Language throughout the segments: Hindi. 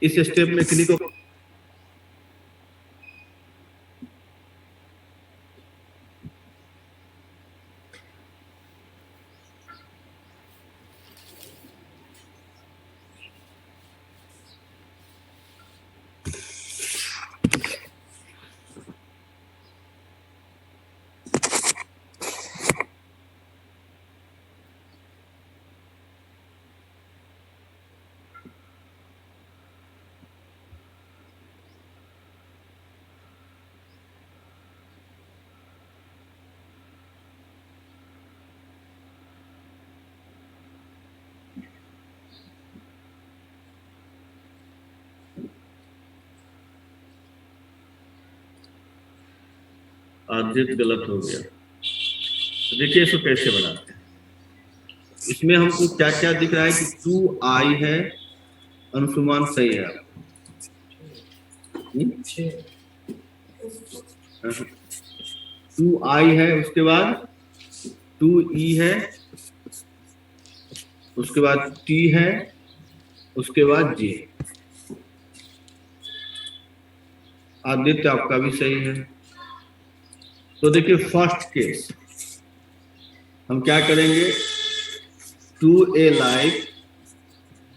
इस स्टेप में किन्हीं को आदित गलत हो गया। तो देखिए इसको कैसे बनाते हैं। इसमें हमको क्या क्या दिख रहा है कि 2i है, अनुमान सही है आपका। 2i है, उसके बाद 2e है, उसके बाद t है, उसके बाद j। आदित्य आपका भी सही है। तो देखिए फर्स्ट केस हम क्या करेंगे, 2a like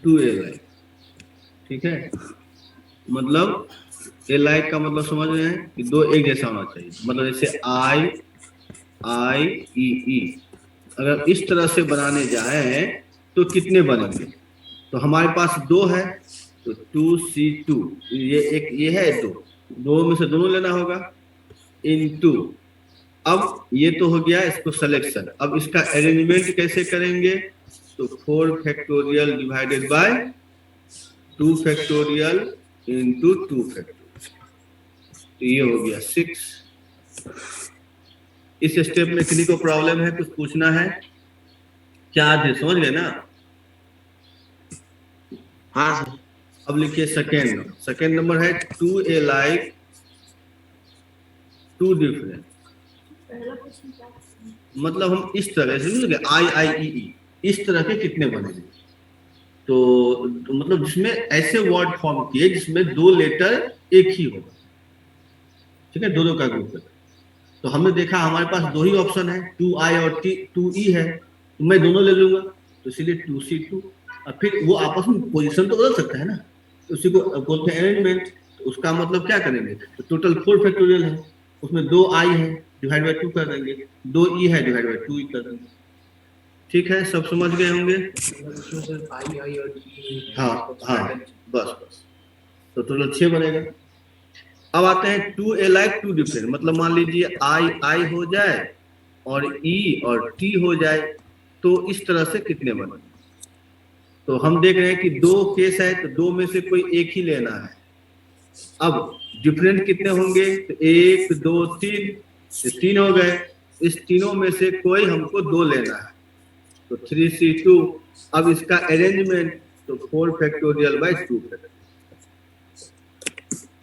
2a like, ठीक है। मतलब a like का मतलब समझ रहे हैं कि दो एक जैसा होना चाहिए। मतलब जैसे I E अगर इस तरह से बनाने जाए तो कितने बनेंगे। तो हमारे पास दो है तो 2C2, ये है दो में से दोनों लेना होगा इनटू। अब ये तो हो गया इसको सिलेक्शन। अब इसका अरेंजमेंट कैसे करेंगे, तो 4 factorial divided by 2 factorial into 2 factorial, तो ये हो गया 6। इस स्टेप में किसी को प्रॉब्लम है, कुछ पूछना है क्या, समझ गए ना। हाँ सर। अब लिखिए सेकेंड नंबर है 2a like 2 डिफरेंट। मतलब हम इस तरह से I इस तरह के कितने बनेंगे। तो मतलब जिसमें ऐसे वर्ड फॉर्म किए जिसमें दो लेटर एक ही होगा, ठीक है, दो का ग्रुप है। तो हमने देखा हमारे पास दो ही ऑप्शन है, 2i और 2e है, तो मैं दोनों ले लूंगा, तो इसलिए 2C2। और फिर वो आपस में पोजीशन तो बदल सकता है ना, तो उसी को बोलते हैं अरेंजमेंट। तो उसका मतलब क्या करेंगे, तो टोटल 4 फैक्टोरियल है, उसमें 2i है डिवाइड बाय 2 कर देंगे, 2e है डिवाइड बाय 2e कर देंगे। ठीक है, सब समझ गए होंगे। हाँ बस तो टोटल 6 बनेगा। अब आते हैं 2a like 2 डिफरेंट। मतलब मान लीजिए I हो जाए और E और T हो जाए, तो इस तरह से कितने बने। तो हम देख रहे हैं कि दो केस है, तो दो में से कोई एक ही लेना है। अब डिफरेंट कितने होंगे, तो 1 2 3, तो 3 हो गए। इस तीनों में से कोई हमको दो लेना है, तो 3C2। अब इसका अरेंजमेंट, तो 4 फैक्टोरियल बाय 2 फैक्टोरियल।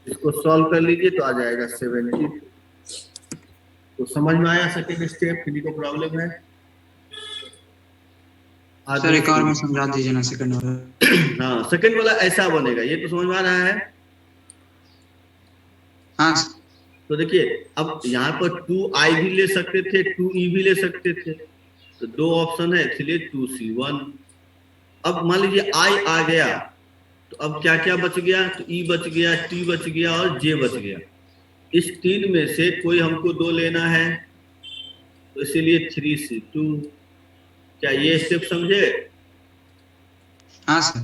इसको सॉल्व कर लीजिए तो आ जाएगा 72। तो समझ में आया सेकंड स्टेप, किसी को प्रॉब्लम है। सर एक और में समझा दीजिए ना सेकंड वाला। हाँ सेकंड वाला ऐसा बनेगा, ये तो समझ में आ रहा है। हाँ तो देखिए अब यहाँ पर 2i भी ले सकते थे, 2e भी ले सकते थे, तो दो ऑप्शन है, इसलिए 2C1। अब मान लीजिए i आ गया, तो अब क्या क्या बच गया, तो e बच गया, t बच गया और j बच गया। इस तीन में से कोई हमको दो लेना है, तो इसीलिए 3C2। क्या ये स्टेप समझे। हाँ सर।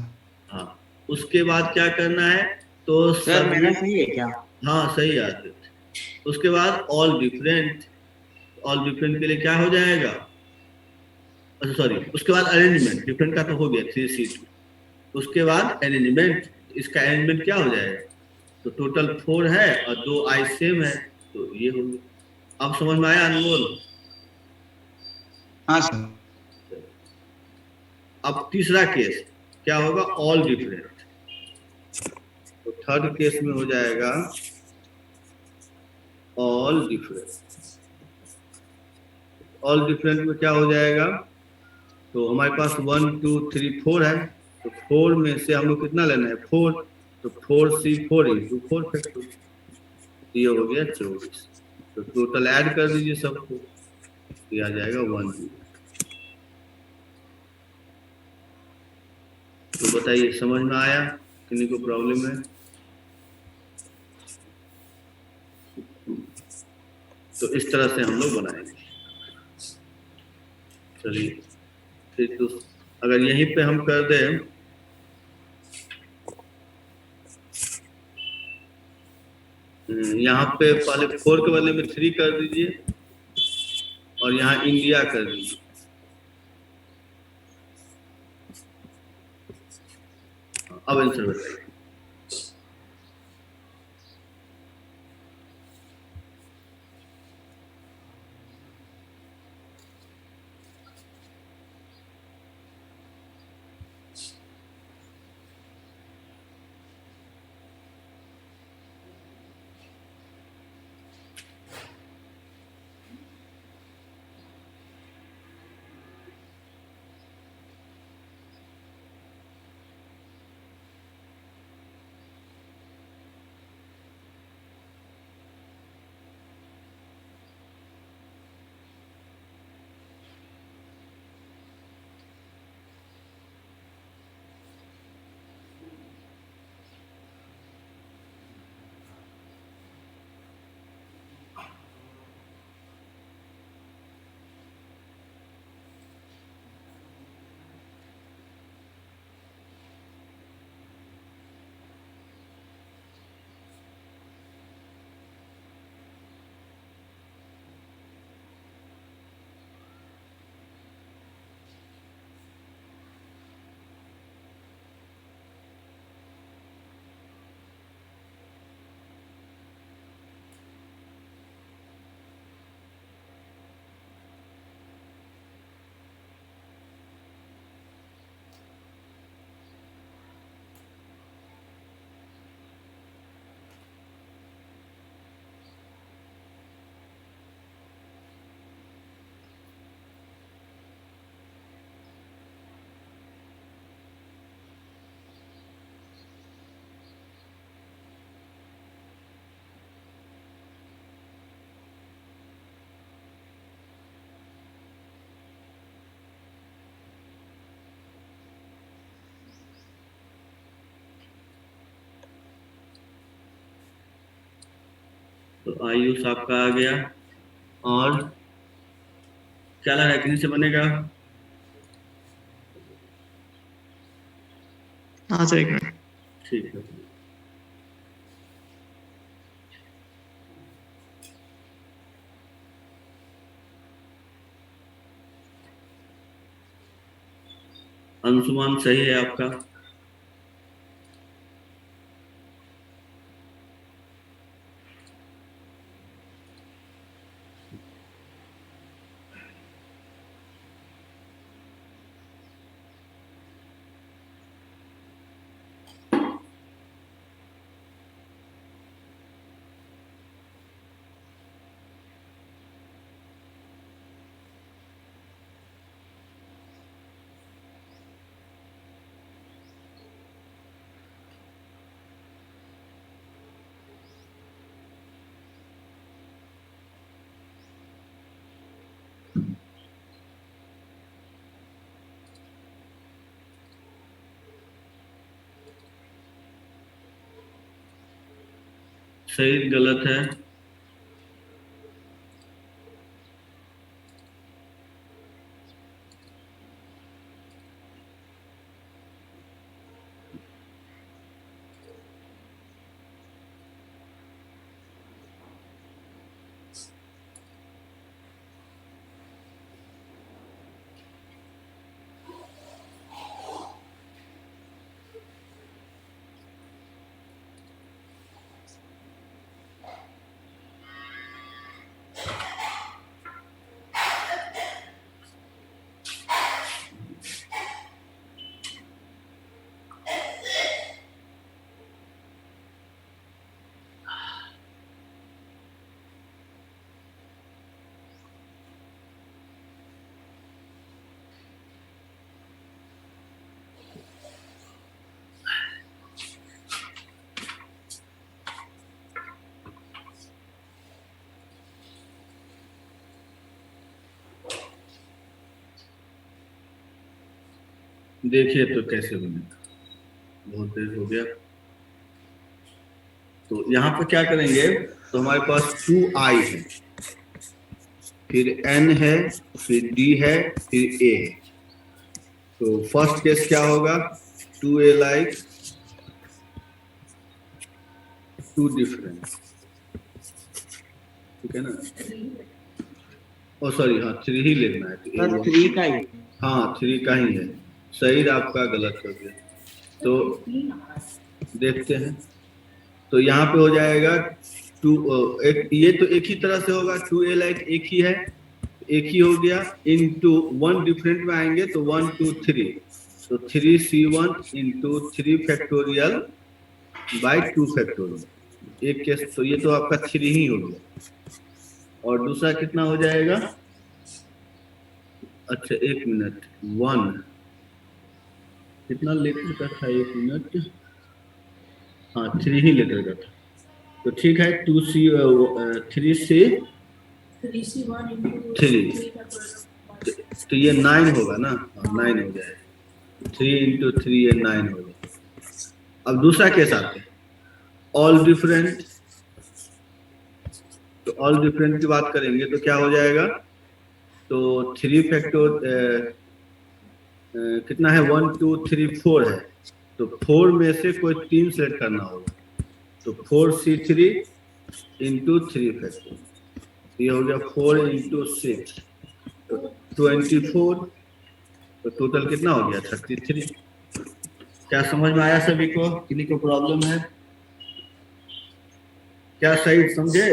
हाँ, उसके बाद क्या करना है, तो सर मेरा सही है क्या। हाँ सही आते थे। उसके बाद ऑल डिफरेंट के लिए क्या हो जाएगा, अच्छा सॉरी, उसके बाद अरेंजमेंट, डिफरेंट का तो हो गया 3C2। उसके बाद अरेंजमेंट, इसका अरेंजमेंट क्या हो जाएगा, तो टोटल 4 है और 2i सेम है, तो ये हो गया। अब समझ में आया अनमोल। हाँ सर। अब तीसरा केस क्या होगा, ऑल डिफरेंट। तो थर्ड केस में हो जाएगा ऑल डिफरेंट। ऑल डिफरेंट में क्या हो जाएगा, तो हमारे पास 1 2 3 4 है, तो 4 में से हम लोग कितना लेना है, 4। तो 4C4 फैक्टोरियल, ये हो गया 24। तो टोटल ऐड कर दीजिए सबको, ये आ जाएगा 10। तो बताइए समझ में आया, किन्हीं को प्रॉब्लम है? तो इस तरह से हम लोग बनाएंगे। चलिए फिर तो अगर यहीं पे हम कर दें, यहाँ पे पहले 4 के बदले में 3 कर दीजिए और यहाँ इंडिया कर दीजिए। अब आंसर बताइए। तो आयुष आपका आ गया, और क्या लग रहा है किसी से बनेगा? हाँ सर, एक मिनट। ठीक है। अंशुमान सही है आपका। सही गलत है? देखिए तो कैसे बनेगा, बहुत देर हो गया। तो यहाँ पर क्या करेंगे, तो हमारे पास 2i है, फिर n है, फिर d है, फिर a है। तो फर्स्ट केस क्या होगा, 2a लाइक 2 डिफरेंट, ठीक है ना। ओ सॉरी, हाँ 3 ही लेना है, तो सर a1, 3 का ही। हाँ 3 का ही है। सही, आपका गलत हो गया। तो देखते हैं, तो यहाँ पे हो जाएगा टू, एक ये तो एक ही तरह से होगा, 2a लाइक एक ही है, एक ही हो गया, इंटू 1 डिफरेंट में आएंगे तो 1 2 3, तो 3c1 into 3 factorial by 2 factorial, एक केस। तो ये तो आपका 3 ही हो गया। और दूसरा कितना हो जाएगा, अच्छा एक मिनट, 1 कितना लीटर का था, एक मिनट, हाँ 3 ही लीटर का था। तो ठीक है, 2c 3c 3, तो ये 9 होगा ना, हाँ 9 हो जाएगा, 3 इंटू 3 ये 9 हो जाएगा। अब दूसरा केस आते हैं, ऑल डिफरेंट। तो ऑल डिफरेंट की बात करेंगे तो क्या हो जाएगा, तो 3 फैक्टर कितना है, 1 2 3 4 है, तो 4 में से कोई 3 सेलेक्ट करना होगा, तो 4c3 इंटू 3 फैक्टर, ये हो गया 4 इंटू 6, तो 24, तो टोटल कितना हो गया, 33। क्या समझ में आया सभी को, किन्हीं को प्रॉब्लम है क्या, सही समझे।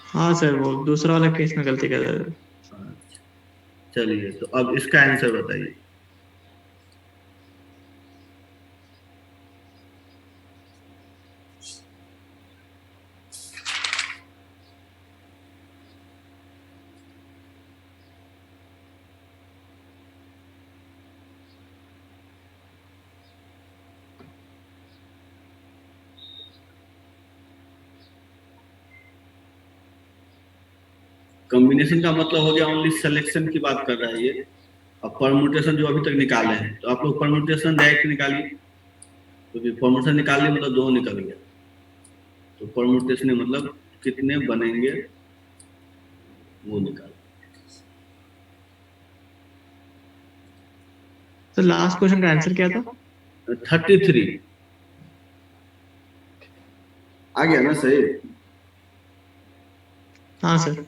हाँ सर, वो दूसरा वाला केस में गलती कर रहे थे। चलिए, तो अब इसका आंसर बताइए। कॉम्बिनेशन का मतलब हो गया ओनली सिलेक्शन की बात कर रहा है ये। अब परमुटेशन जो अभी तक निकाले हैं, तो आप लोग परमुटेशन डायरेक्ट निकालिए, क्योंकि परमुटेशन निकालिए मतलब दो निकल गया, तो परमुटेशन मतलब कितने बनेंगे वो निकाल। तो लास्ट क्वेश्चन का आंसर क्या था? 33 आ गया ना सही। हाँ सर।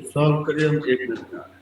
सॉल्व करिए, हम 1 मिनट में आ रहे हैं।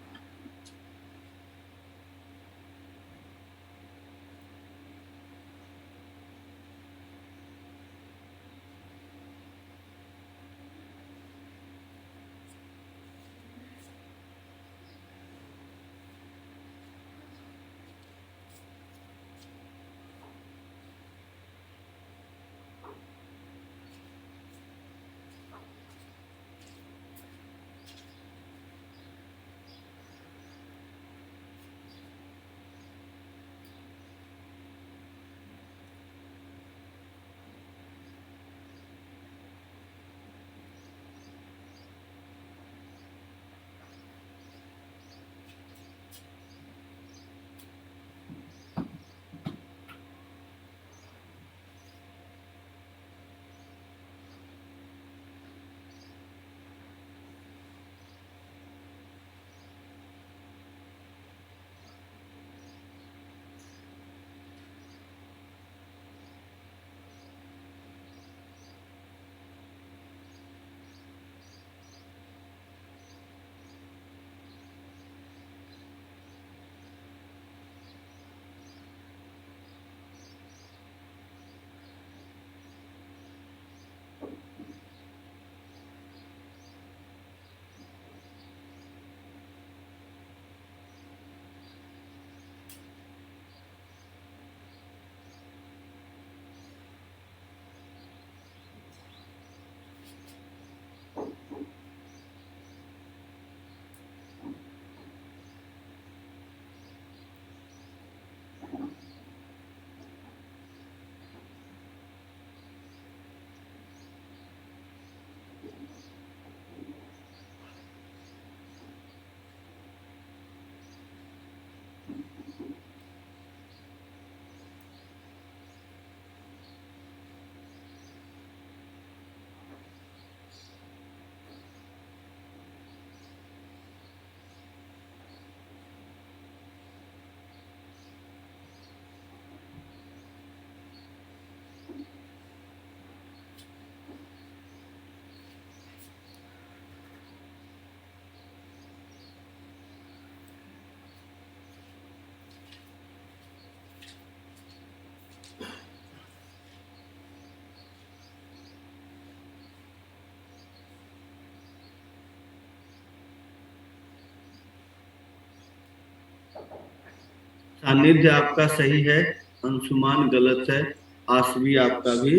सानिध्य आपका सही है, अंशुमान गलत है, आसवी आपका भी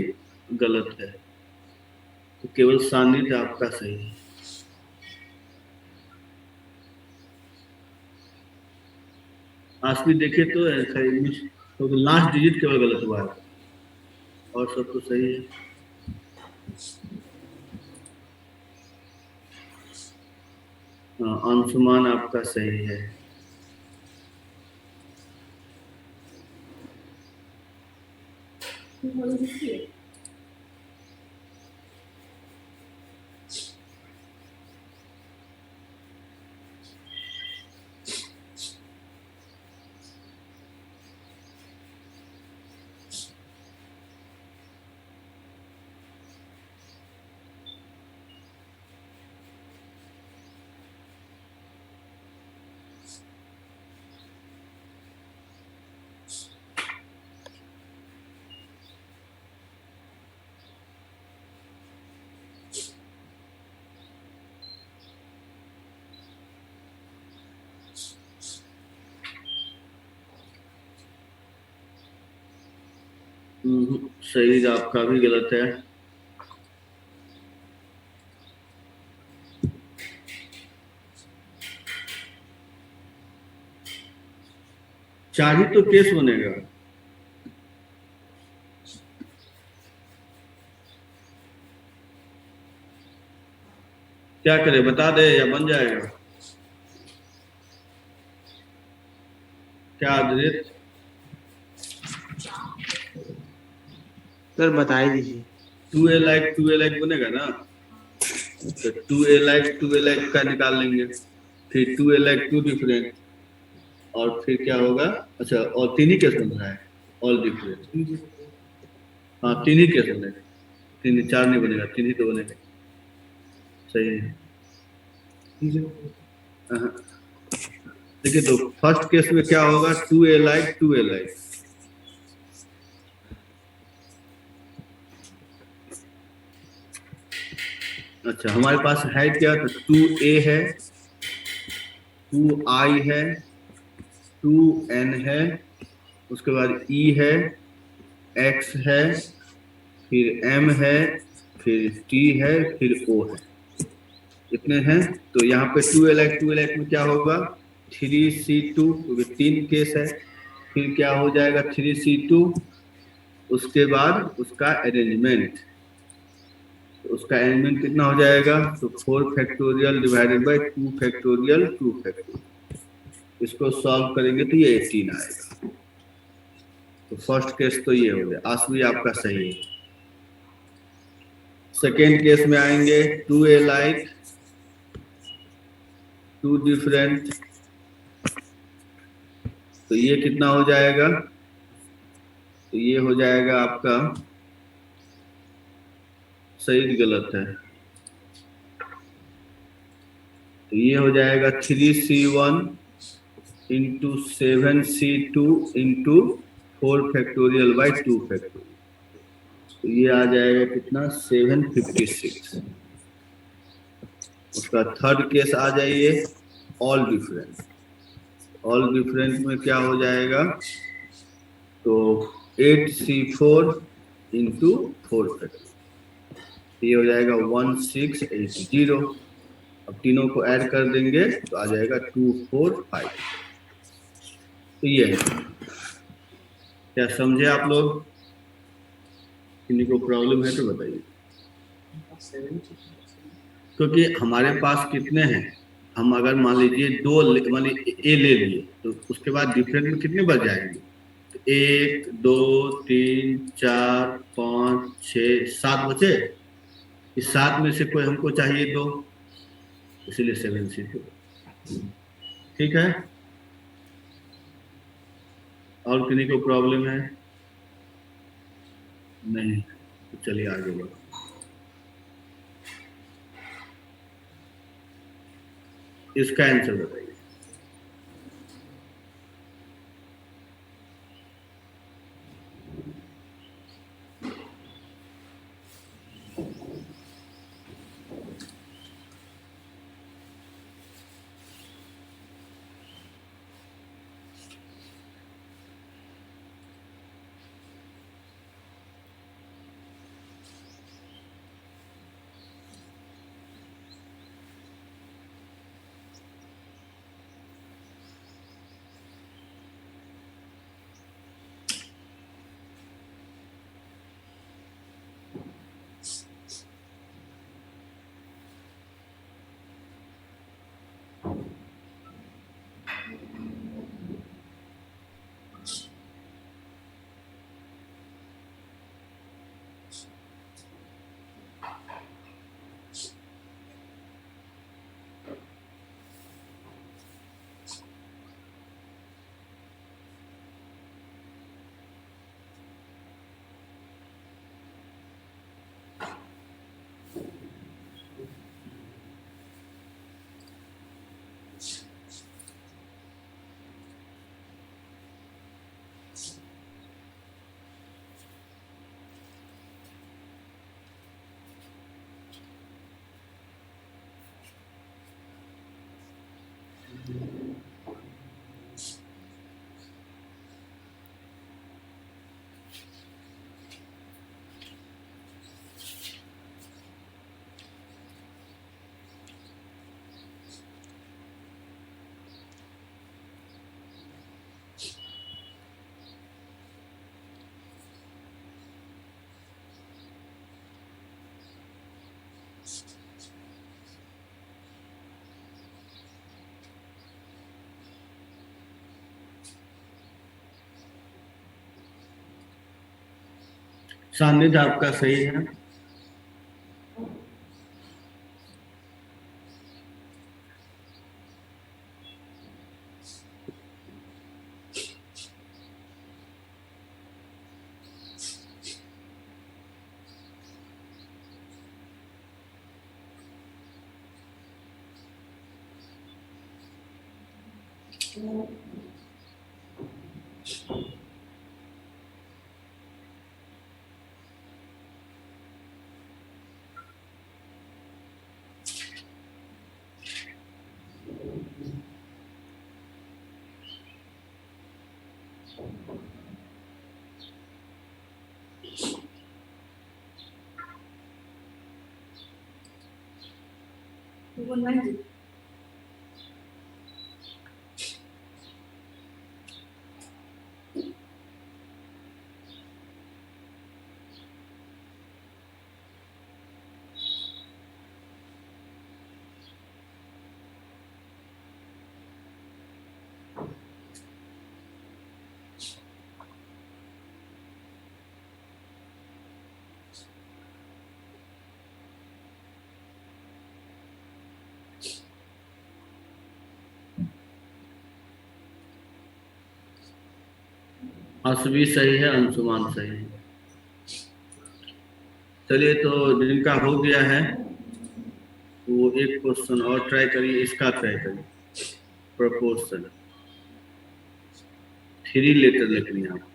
गलत है, तो केवल सानिध्य आपका सही है। आसवी देखे तो लास्ट डिजिट केवल गलत हुआ है, और सब तो सही है। अंशुमान आपका सही है। शरीर आपका भी गलत है। 4 ही तो केस बनेगा। क्या करे, बता दे या बन जाएगा? क्या आदरित? सर बता ही दीजिए। 2a लाइक 2a लाइक बनेगा ना, तो 2a लाइक का निकाल लेंगे, फिर 2a लाइक 2 डिफरेंट, और फिर क्या होगा? अच्छा, और 3 ही केस बन रहा है, ऑल डिफरेंट। हाँ 3 ही केस बनेगा, 3 4 नहीं बनेगा, 3 ही तो बनेगा। सही है। हाँ। देखिए तो फर्स्ट केस में क्या होगा? 2a like 2a like. अच्छा, हमारे पास है क्या? तो 2a है, 2i है, 2n है, उसके बाद e है, x है, फिर m है, फिर t है, फिर o है। इतने हैं। तो यहाँ पे 2a लाइक में क्या होगा? 3c2, क्योंकि 3 केस है। फिर क्या हो जाएगा? 3c2, उसके बाद उसका अरेंजमेंट, तो उसका अरेंजमेंट कितना हो जाएगा? तो 4 factorial divided by 2 factorial 2 factorial, इसको सॉल्व करेंगे तो ये 18 आएगा। तो फर्स्ट केस तो ये हो गया, आंसर आपका सही है। सेकेंड केस में आएंगे, 2a लाइक 2 डिफरेंट, तो ये कितना हो जाएगा? तो ये हो जाएगा आपका, सही गलत है, तो ये हो जाएगा 3c1 into 7c2 into 4 factorial by 2 factorial, तो ये आ जाएगा कितना? 756। उसका थर्ड केस आ जाइए, ऑल डिफरेंट। ऑल डिफरेंट में क्या हो जाएगा? तो 8c4 इंटू 4 फैक्टोरियल, ये हो जाएगा 1680। अब तीनों को ऐड कर देंगे तो आ जाएगा 245। तो ये है। क्या समझे आप लोग? किन्हीं को प्रॉब्लम है तो बताइए। क्योंकि हमारे पास कितने हैं, हम अगर मान लीजिए दो मान लीजिए ए ले लिए, तो उसके बाद डिफरेंट में कितने बच जाएंगे? तो 1 2 3 4 5 6 7 बचे। इस 7 में से कोई हमको चाहिए 2, इसीलिए 7c2। ठीक है। और किन्हीं को प्रॉब्लम है? नहीं, तो चलिए आगे बढ़ो। इसका आंसर बताइए। सानिध्य आपका सही है। असवी सही है, अंशुमान सही है। चलिए, तो जिनका हो गया है वो एक क्वेश्चन और ट्राई करिए, इसका ट्राई करिए। प्रपोर्शन 3 लेटर लिखनी है आप।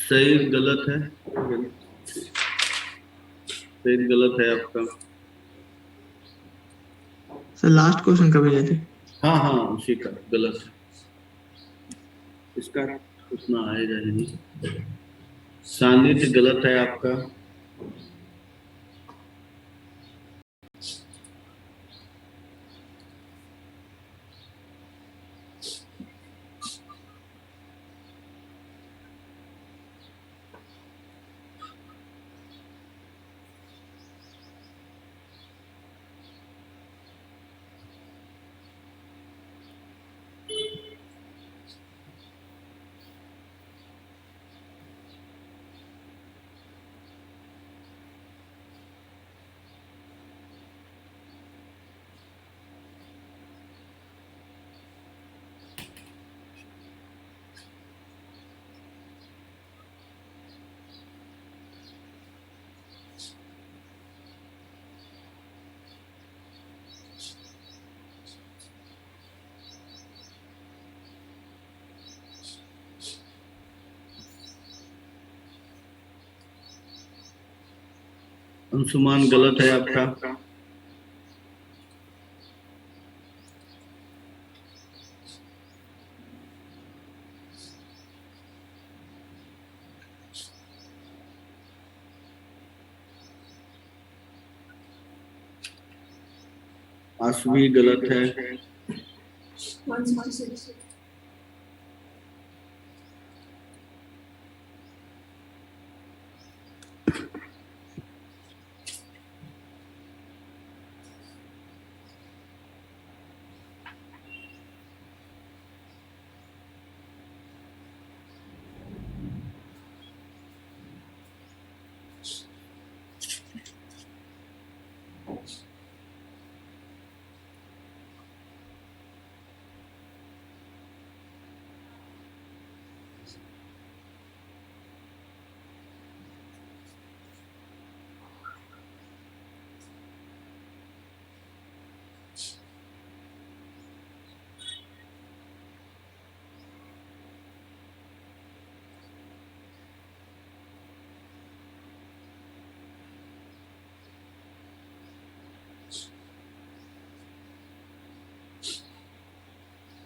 सही गलत है, सही गलत है आपका। सर लास्ट क्वेश्चन कभी लेते? हाँ हाँ, उसी का गलत है, इसका उतना आएगा ही नहीं। सानिध्य गलत है आपका। अंशुमान गलत है आपका। आसवी गलत है।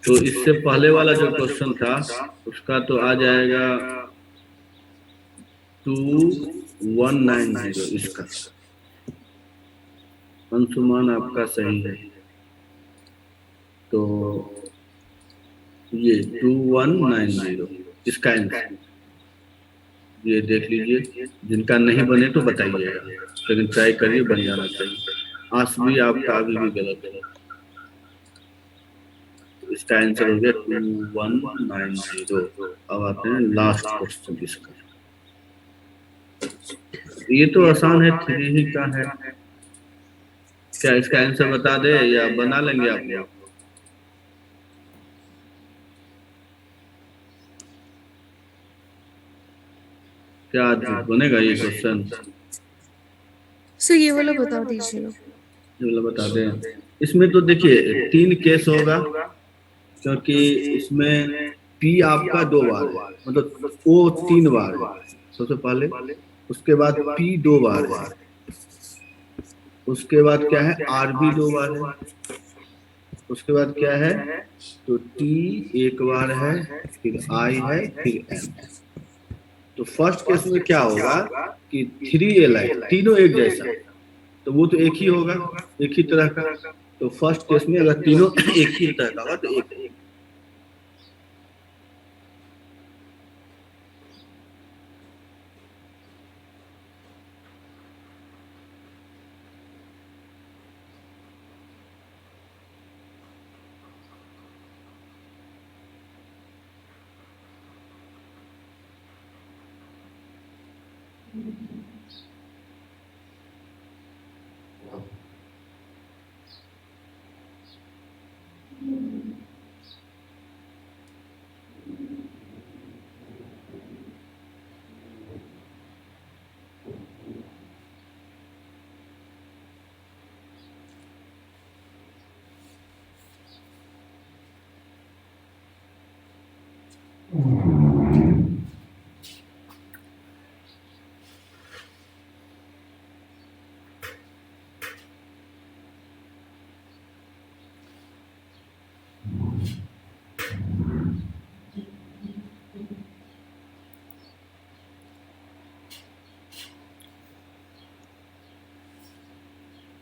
तो इससे पहले वाला जो क्वेश्चन था उसका तो आ जाएगा 2190 इसका। अंशुमान आपका सही है, तो ये 2190 इसका आंसर ये देख लीजिए। जिनका नहीं बने तो बताइएगा, लेकिन ट्राई करिए, बन जाना चाहिए। आस भी आपका अभी भी गलत है। इसका आंसर हो गया 2190। अब आते हैं लास्ट क्वेश्चन इसका। ये तो आसान है, 3 ही का है। क्या इसका आंसर बता दे या बना लेंगे आप लोग? क्या आज बनेगा ये क्वेश्चन? सर ये वाला बता दीजिए। ये वाला बता दें। इसमें तो देखिए 3 केस होगा, क्योंकि इसमें पी आपका 2 बार है, मतलब ओ 3 बार है सबसे पहले, उसके बाद पी 2 बार है, उसके बाद क्या है आर भी 2 बार है, उसके बाद क्या है तो टी 1 बार है, फिर आई है, फिर एम है। तो फर्स्ट केस में क्या होगा कि 3Li तीनों एक जैसा, तो वो तो एक ही होगा, एक ही तरह का। तो फर्स्ट केस में अगर तीनों एक ही तरह का होगा तो एक